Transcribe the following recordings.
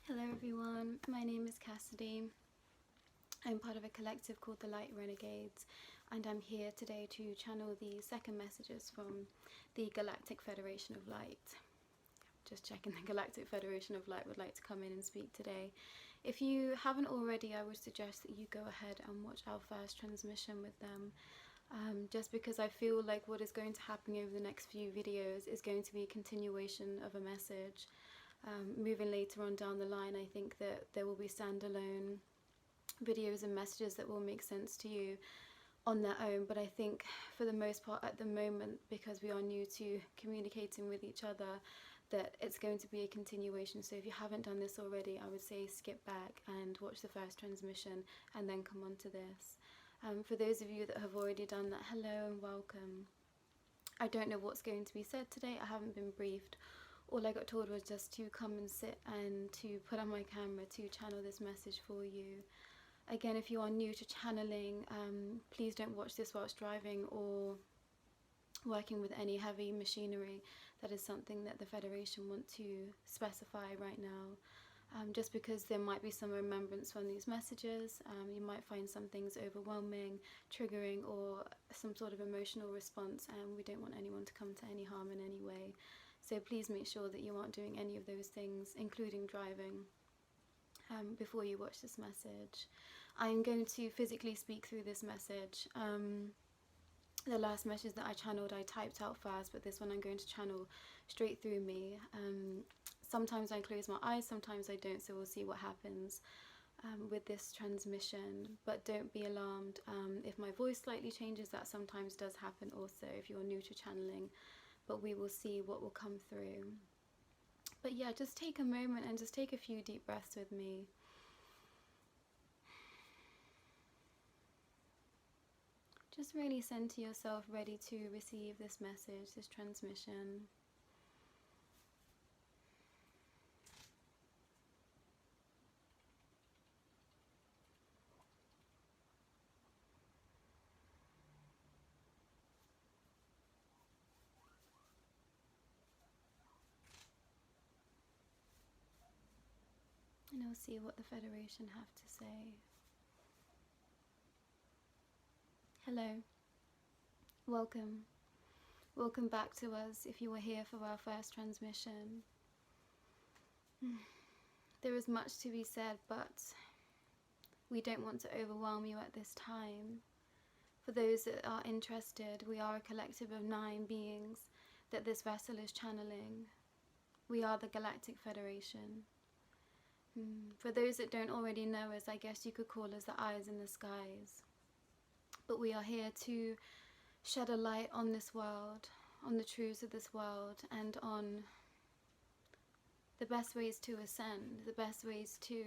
Hello everyone, my name is Cassidy. I'm part of a collective called The Light Renegades, and I'm here today to channel the second messages from the Galactic Federation of Light. Just checking, the Galactic Federation of Light would like to come in and speak today. If you haven't already, I would suggest that you go ahead and watch our first transmission with them. Just because I feel like what is going to happen over the next few videos is going to be a continuation of a message. Moving later on down the line, I think that there will be standalone videos and messages that will make sense to you on their own, but I think for the most part at the moment, because we are new to communicating with each other, that it's going to be a continuation. So if you haven't done this already, I would say skip back and watch the first transmission and then come on to this. For those of you that have already done that, hello and welcome. I don't know what's going to be said today, I haven't been briefed. All I got told was just to come and sit and to put on my camera to channel this message for you. Again, if you are new to channeling, please don't watch this whilst driving or working with any heavy machinery. That is something that the Federation want to specify right now. Just because there might be some remembrance from these messages, you might find some things overwhelming, triggering, or some sort of emotional response, and we don't want anyone to come to any harm in any way. So please make sure that you aren't doing any of those things, including driving, before you watch this message. I'm going to physically speak through this message. The last message that I channeled, I typed out first, but this one I'm going to channel straight through me. Sometimes I close my eyes, sometimes I don't, so we'll see what happens with this transmission. But don't be alarmed if my voice slightly changes. That sometimes does happen also if you're new to channeling, but we will see what will come through. But yeah, just take a moment and just take a few deep breaths with me. Just really center yourself ready to receive this message, this transmission. And I'll see what the Federation have to say. Hello. Welcome. Welcome back to us if you were here for our first transmission. There is much to be said, but we don't want to overwhelm you at this time. For those that are interested, we are a collective of 9 beings that this vessel is channeling. We are the Galactic Federation. For those that don't already know us, I guess you could call us the eyes in the skies. But we are here to shed a light on this world, on the truths of this world, and on the best ways to ascend, the best ways to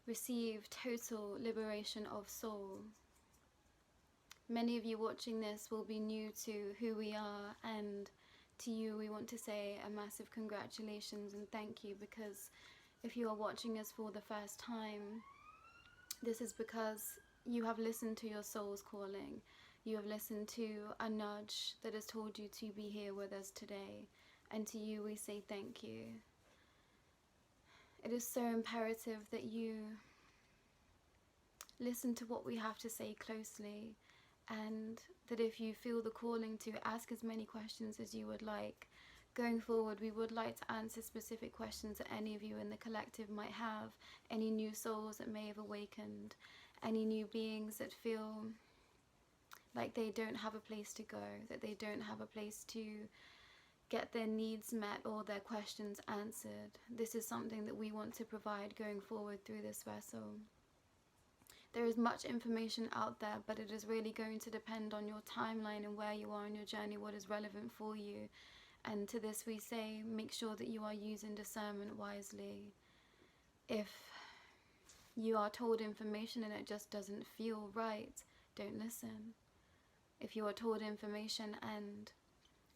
receive total liberation of soul. Many of you watching this will be new to who we are, and to you we want to say a massive congratulations and thank you, because if you are watching us for the first time, this is because you have listened to your soul's calling. You have listened to a nudge that has told you to be here with us today, and to you we say thank you. It is so imperative that you listen to what we have to say closely, and that if you feel the calling to ask as many questions as you would like. Going forward, we would like to answer specific questions that any of you in the collective might have, any new souls that may have awakened, any new beings that feel like they don't have a place to go, that they don't have a place to get their needs met or their questions answered. This is something that we want to provide going forward through this vessel. There is much information out there, but it is really going to depend on your timeline and where you are in your journey, what is relevant for you. And to this we say, make sure that you are using discernment wisely. If you are told information and it just doesn't feel right, don't listen. If you are told information and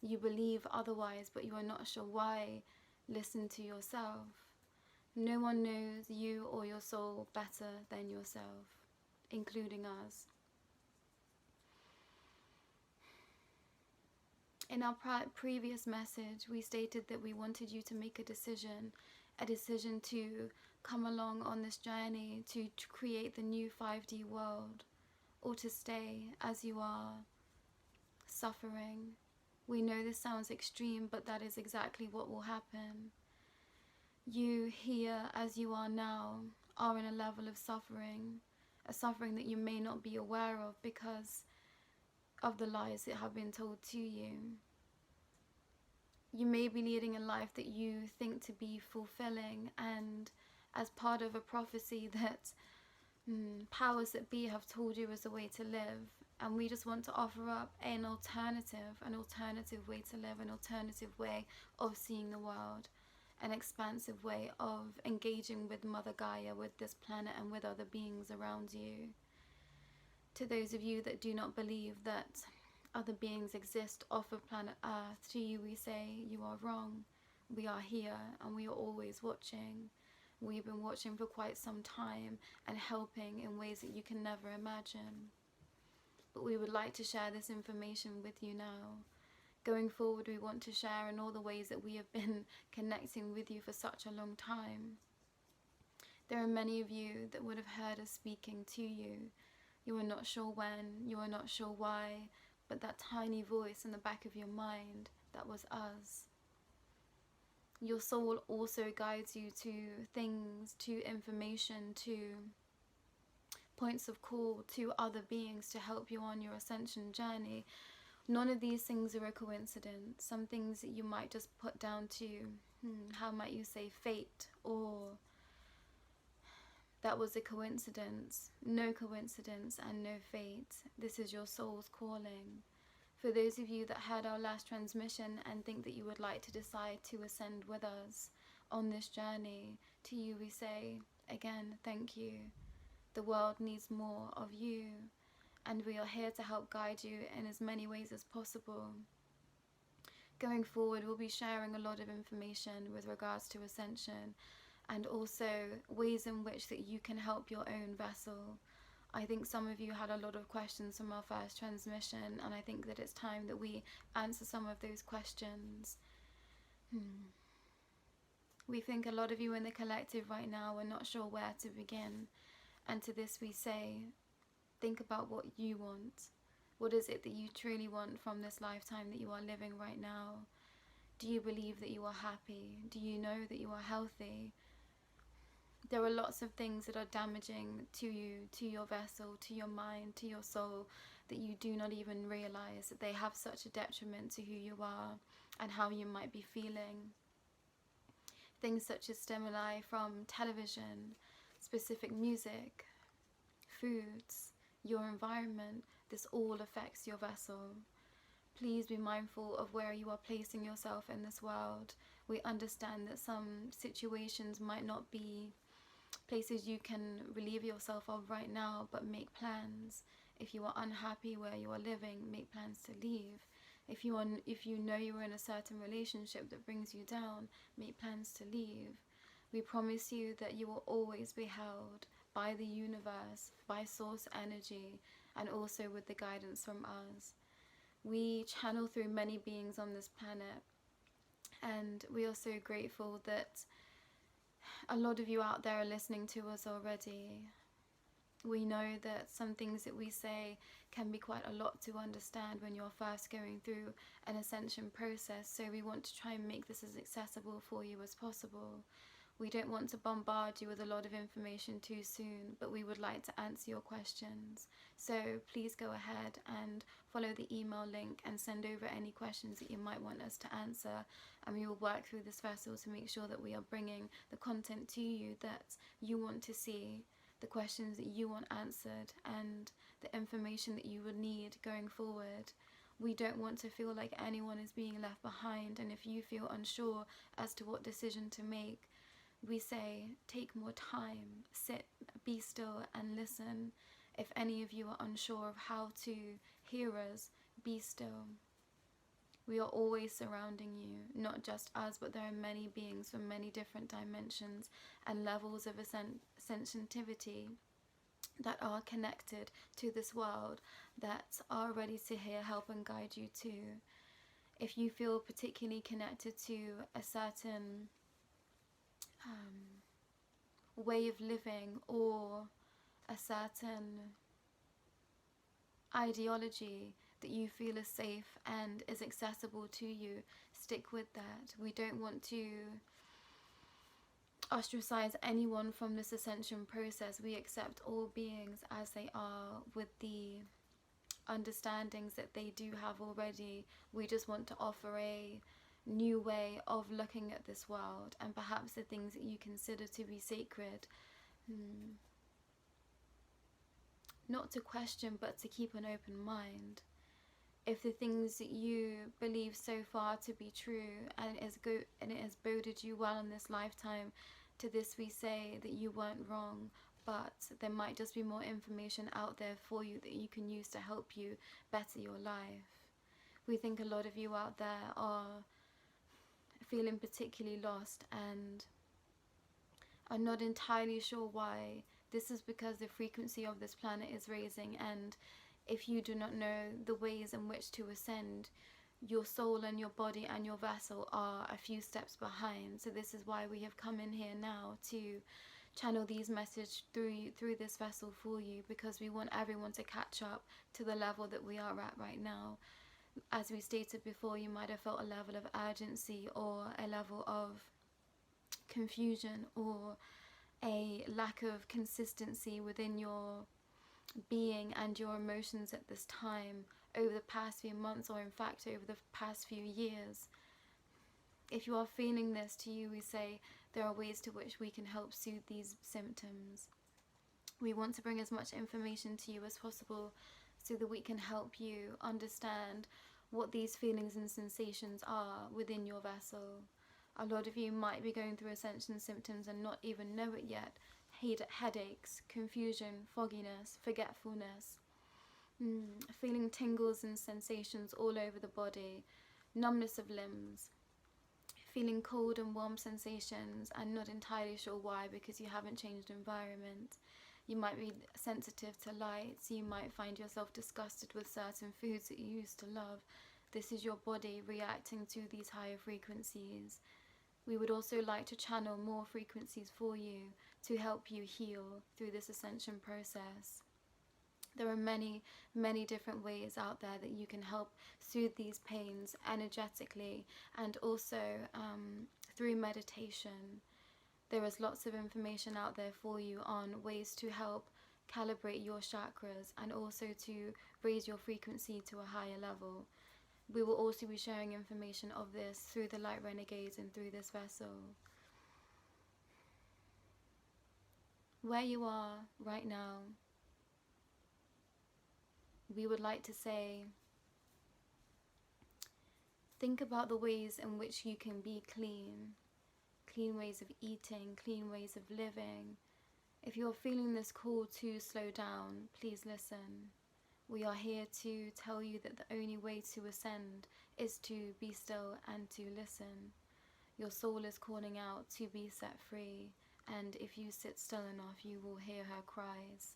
you believe otherwise, but you are not sure why, listen to yourself. No one knows you or your soul better than yourself, including us. In our previous message, we stated that we wanted you to make a decision a decision to come along on this journey to create the new 5D world, or to stay as you are, suffering. We know this sounds extreme, but that is exactly what will happen. You here, as you are now, are in a level of suffering, a suffering that you may not be aware of because of the lies that have been told to you. You may be leading a life that you think to be fulfilling, and as part of a prophecy that powers that be have told you is the way to live. And we just want to offer up an alternative way to live, an alternative way of seeing the world, an expansive way of engaging with Mother Gaia, with this planet, and with other beings around you. To those of you that do not believe that other beings exist off of planet Earth, to you we say you are wrong. We are here and we are always watching. We've been watching for quite some time and helping in ways that you can never imagine. But we would like to share this information with you now. Going forward, we want to share in all the ways that we have been connecting with you for such a long time. There are many of you that would have heard us speaking to you. You are not sure when, you are not sure why, but that tiny voice in the back of your mind, that was us. Your soul also guides you to things, to information, to points of call, to other beings to help you on your ascension journey. None of these things are a coincidence. Some things that you might just put down to, how might you say, fate, or that was a coincidence. No coincidence and no fate. This is your soul's calling. For those of you that heard our last transmission and think that you would like to decide to ascend with us on this journey, to you we say, again, thank you. The world needs more of you, and we are here to help guide you in as many ways as possible. Going forward, we'll be sharing a lot of information with regards to ascension, and also ways in which that you can help your own vessel. I think some of you had a lot of questions from our first transmission, and I think that it's time that we answer some of those questions. We think a lot of you in the collective right now are not sure where to begin, and to this we say, think about what you want. What is it that you truly want from this lifetime that you are living right now? Do you believe that you are happy? Do you know that you are healthy? There are lots of things that are damaging to you, to your vessel, to your mind, to your soul, that you do not even realize that they have such a detriment to who you are and how you might be feeling. Things such as stimuli from television, specific music, foods, your environment, this all affects your vessel. Please be mindful of where you are placing yourself in this world. We understand that some situations might not be places you can relieve yourself of right now, but make plans. If you are unhappy where you are living, make plans to leave. If you know you are in a certain relationship that brings you down, make plans to leave. We promise you that you will always be held by the universe, by source energy, and also with the guidance from us. We channel through many beings on this planet, and we are so grateful that a lot of you out there are listening to us already. We know that some things that we say can be quite a lot to understand when you're first going through an ascension process, so we want to try and make this as accessible for you as possible. We don't want to bombard you with a lot of information too soon, but we would like to answer your questions. So please go ahead and follow the email link and send over any questions that you might want us to answer, and we will work through this vessel to make sure that we are bringing the content to you that you want to see, the questions that you want answered, and the information that you would need going forward. We don't want to feel like anyone is being left behind, and if you feel unsure as to what decision to make, we say, take more time, sit, be still and listen. If any of you are unsure of how to hear us, be still. We are always surrounding you, not just us, but there are many beings from many different dimensions and levels of sensitivity that are connected to this world, that are ready to hear, help and guide you too. If you feel particularly connected to a certain way of living or a certain ideology that you feel is safe and is accessible to you, stick with that. We don't want to ostracize anyone from this ascension process. We accept all beings as they are with the understandings that they do have already. We just want to offer a new way of looking at this world, and perhaps the things that you consider to be sacred, not to question but to keep an open mind. If the things that you believe so far to be true and it has boded you well in this lifetime, to this we say that you weren't wrong, but there might just be more information out there for you that you can use to help you better your life. We think a lot of you out there are feeling particularly lost and are not entirely sure why. This is because the frequency of this planet is raising, and if you do not know the ways in which to ascend, your soul and your body and your vessel are a few steps behind. So this is why we have come in here now to channel these messages through this vessel for you, because we want everyone to catch up to the level that we are at right now. As we stated before, you might have felt a level of urgency or a level of confusion or a lack of consistency within your being and your emotions at this time over the past few months, or in fact over the past few years. If you are feeling this to you, we say there are ways to which we can help soothe these symptoms. We want to bring as much information to you as possible so that we can help you understand what these feelings and sensations are within your vessel. A lot of you might be going through ascension symptoms and not even know it yet. Headaches, confusion, fogginess, forgetfulness, feeling tingles and sensations all over the body, numbness of limbs, feeling cold and warm sensations and not entirely sure why, because you haven't changed environment. You might be sensitive to light, so you might find yourself disgusted with certain foods that you used to love. This is your body reacting to these higher frequencies. We would also like to channel more frequencies for you to help you heal through this ascension process. There are many, many different ways out there that you can help soothe these pains energetically, and also through meditation. There is lots of information out there for you on ways to help calibrate your chakras and also to raise your frequency to a higher level. We will also be sharing information of this through the Light Renegades and through this vessel. Where you are right now, we would like to say, think about the ways in which you can be clean. Clean ways of eating, clean ways of living. If you're feeling this call to slow down, please listen. We are here to tell you that the only way to ascend is to be still and to listen. Your soul is calling out to be set free, and if you sit still enough, you will hear her cries.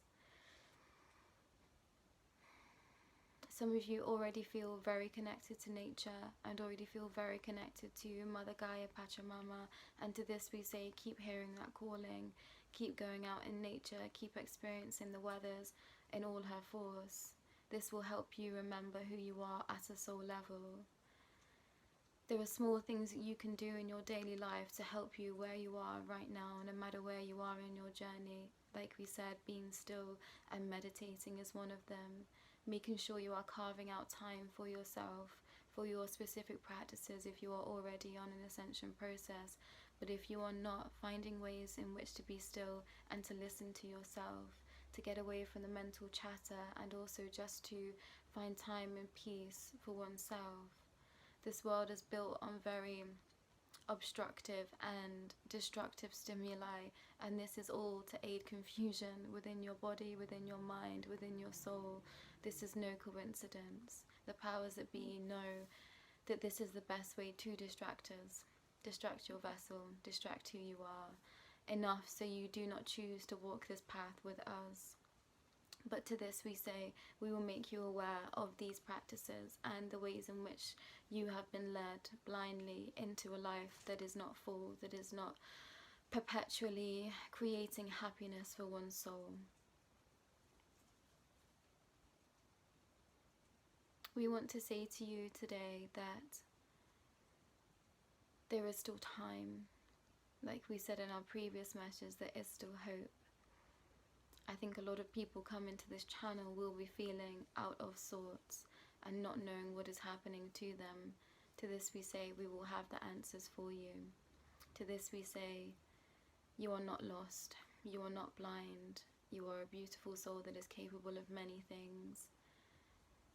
Some of you already feel very connected to nature and already feel very connected to Mother Gaia, Pachamama, and to this we say keep hearing that calling, keep going out in nature, keep experiencing the weathers in all her force. This will help you remember who you are at a soul level. There are small things that you can do in your daily life to help you where you are right now, no matter where you are in your journey. Like we said, being still and meditating is one of them. Making sure you are carving out time for yourself, for your specific practices if you are already on an ascension process. But if you are not, finding ways in which to be still and to listen to yourself, to get away from the mental chatter, and also just to find time and peace for oneself. This world is built on very obstructive and destructive stimuli, and this is all to aid confusion within your body, within your mind, within your soul. This is no coincidence. The powers that be know that this is the best way to distract us. Distract your vessel, distract who you are, enough so you do not choose to walk this path with us. But to this we say, we will make you aware of these practices and the ways in which you have been led blindly into a life that is not full, that is not perpetually creating happiness for one's soul. We want to say to you today that there is still time. Like we said in our previous message, there is still hope. I think a lot of people come into this channel will be feeling out of sorts and not knowing what is happening to them. To this we say, we will have the answers for you. To this we say, you are not lost, you are not blind, you are a beautiful soul that is capable of many things.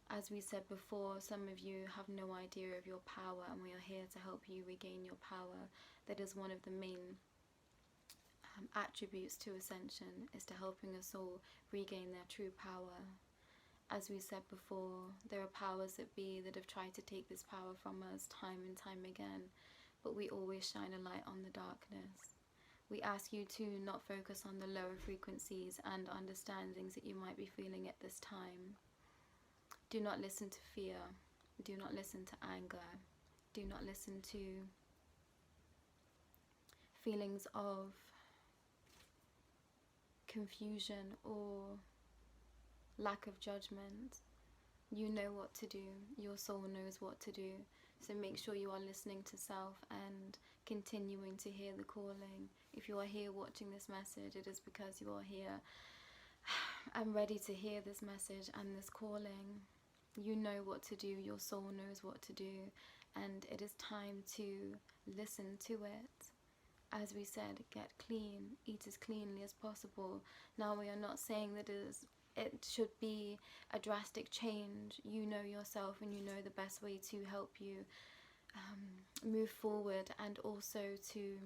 As we said before, some of you have no idea of your power, and we are here to help you regain your power. That is one of the main attributes to ascension, is to helping a soul regain their true power. As we said before, there are powers that be that have tried to take this power from us time and time again, but we always shine a light on the darkness. We ask you to not focus on the lower frequencies and understandings that you might be feeling at this time. Do not listen to fear. Do not listen to anger. Do not listen to feelings of confusion or lack of judgment. You know what to do. Your soul knows what to do. So make sure you are listening to self and continuing to hear the calling. If you are here watching this message, it is because you are here and ready to hear this message and this calling. You know what to do. Your soul knows what to do, and it is time to listen to it. As we said, get clean, eat as cleanly as possible. Now we are not saying that it should be a drastic change. You know yourself, and you know the best way to help you move forward, and also to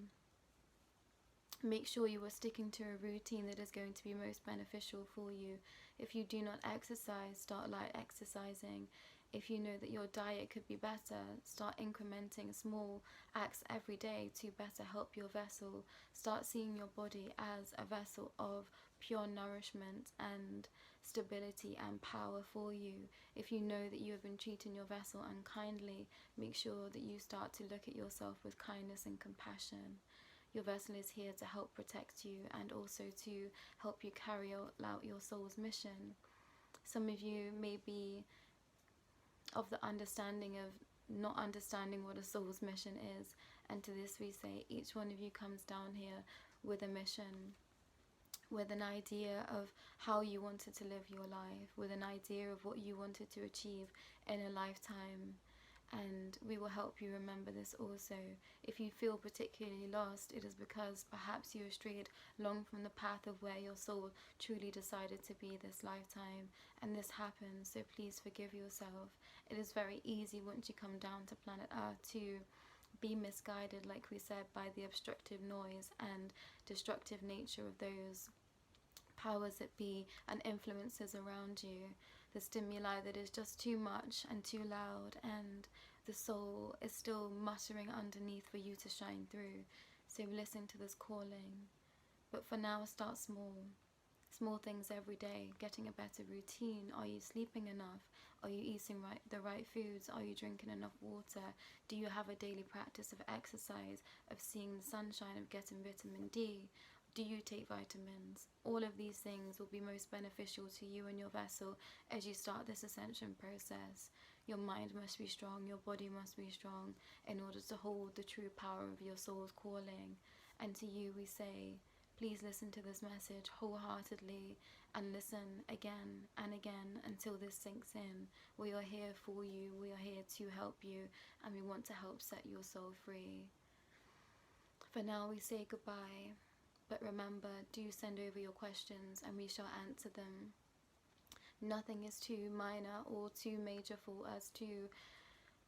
make sure you are sticking to a routine that is going to be most beneficial for you. If you do not exercise, start light exercising. If you know that your diet could be better, start incrementing small acts every day to better help your vessel. Start seeing your body as a vessel of pure nourishment and stability and power for you. If you know that you have been treating your vessel unkindly, make sure that you start to look at yourself with kindness and compassion. Your vessel is here to help protect you and also to help you carry out your soul's mission. Some of you may be of the understanding of not understanding what a soul's mission is, and to this we say each one of you comes down here with a mission, with an idea of how you wanted to live your life, with an idea of what you wanted to achieve in a lifetime. And we will help you remember this also. If you feel particularly lost, it is because perhaps you have strayed long from the path of where your soul truly decided to be this lifetime. And this happens, so please forgive yourself. It is very easy once you come down to planet Earth to be misguided, like we said, by the obstructive noise and destructive nature of those powers that be and influences around you. The stimuli that is just too much and too loud, and the soul is still muttering underneath for you to shine through. So listen to this calling. But for now, start small. Small things every day, getting a better routine. Are you sleeping enough? Are you eating the right foods? Are you drinking enough water? Do you have a daily practice of exercise, of seeing the sunshine, of getting vitamin D? Do you take vitamins? All of these things will be most beneficial to you and your vessel as you start this ascension process. Your mind must be strong, your body must be strong in order to hold the true power of your soul's calling. And to you we say, please listen to this message wholeheartedly and listen again and again until this sinks in. We are here for you, we are here to help you, and we want to help set your soul free. For now we say goodbye. But remember, do send over your questions and we shall answer them. Nothing is too minor or too major for us to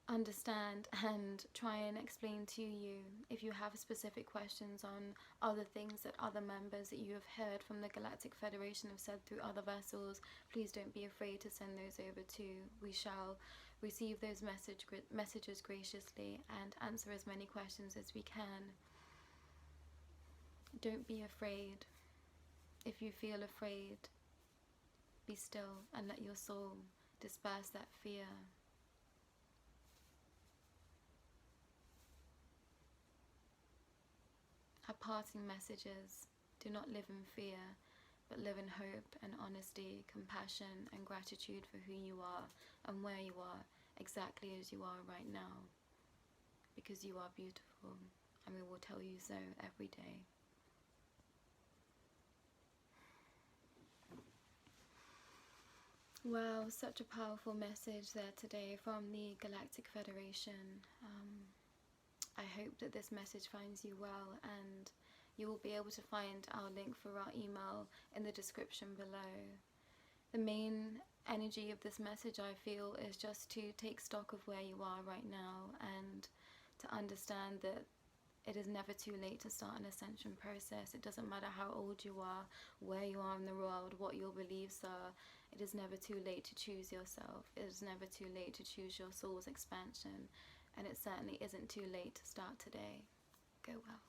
understand and try and explain to you. If you have specific questions on other things that other members that you have heard from the Galactic Federation have said through other vessels, please don't be afraid to send those over too. We shall receive those messages graciously and answer as many questions as we can. Don't be afraid. If you feel afraid, be still and let your soul disperse that fear. I parting message is, do not live in fear, but live in hope and honesty, compassion and gratitude for who you are and where you are, exactly as you are right now. Because you are beautiful, and we will tell you so every day. Wow, such a powerful message there today from the Galactic Federation. I hope that this message finds you well, and you will be able to find our link for our email in the description below. The main energy of this message, I feel, is just to take stock of where you are right now and to understand that it is never too late to start an ascension process. It doesn't matter how old you are, where you are in the world, what your beliefs are. It is never too late to choose yourself. It is never too late to choose your soul's expansion. And it certainly isn't too late to start today. Go well.